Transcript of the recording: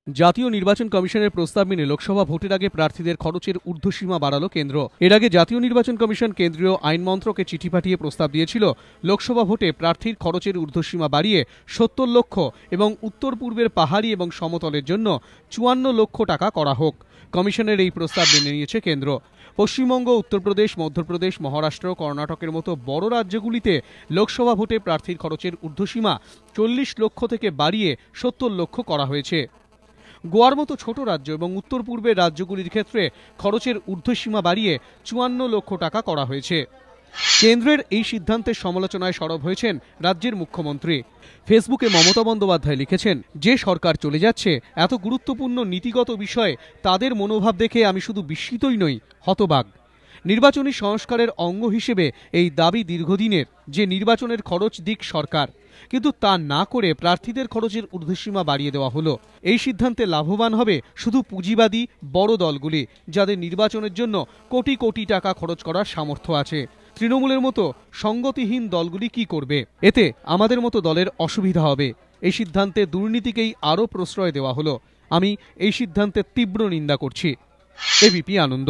জাতীয় নির্বাচন কমিশনের প্রস্তাব মেনে লোকসভা ভোটের আগে প্রার্থীদের খরচের ঊর্ধ্বসীমা বাড়ালো কেন্দ্র। এর আগে জাতীয় নির্বাচন কমিশন কেন্দ্রীয় আইন মন্ত্রকে চিঠি পাঠিয়ে প্রস্তাব দিয়েছিল লোকসভা ভোটে প্রার্থীর খরচের ঊর্ধ্বসীমা বাড়িয়ে ৭০ লক্ষ এবং উত্তর পূর্বের পাহাড়ি এবং সমতলের জন্য ৫৪ লক্ষ টাকা করা হোক। কমিশনের এই প্রস্তাব মেনে নিয়েছে কেন্দ্র। পশ্চিমবঙ্গ, উত্তরপ্রদেশ, মধ্যপ্রদেশ, মহারাষ্ট্র, কর্ণাটকের মতো বড় রাজ্যগুলিতে লোকসভা ভোটে প্রার্থীর খরচের ঊর্ধ্বসীমা ৪০ লক্ষ থেকে বাড়িয়ে ৭০ লক্ষ করা হয়েছে। গোয়ার মতো ছোট রাজ্য এবং উত্তর পূর্বের রাজ্যগুলির ক্ষেত্রে খরচের ঊর্ধ্বসীমা বাড়িয়ে ৫৪ লক্ষ টাকা করা হয়েছে। কেন্দ্রের এই সিদ্ধান্তের সমালোচনায় সরব হয়েছেন রাজ্যের মুখ্যমন্ত্রী। ফেসবুকে মমতা বন্দ্যোপাধ্যায় লিখেছেন, যে সরকার চলে যাচ্ছে এত গুরুত্বপূর্ণ নীতিগত বিষয়ে তাদের মনোভাব দেখে আমি শুধু বিস্মিতই নই, হতবাক। নির্বাচনী সংস্কারের অঙ্গ হিসেবে এই দাবি দীর্ঘদিনের যে নির্বাচনের খরচ দিক সরকার, কিন্তু তা না করে প্রার্থীদের খরচের ঊর্ধ্বসীমা বাড়িয়ে দেওয়া হলো। এই সিদ্ধান্তে লাভবান হবে শুধু পুঁজিবাদী বড় দলগুলি, যাদের নির্বাচনের জন্য কোটি কোটি টাকা খরচ করার সামর্থ্য আছে। তৃণমূলের মতো সঙ্গতিহীন দলগুলি কি করবে? এতে আমাদের মতো দলের অসুবিধা হবে। এই সিদ্ধান্তে দুর্নীতিকেই আরও প্রশ্রয় দেওয়া হলো। আমি এই সিদ্ধান্তের তীব্র নিন্দা করছি। এবিপি আনন্দ।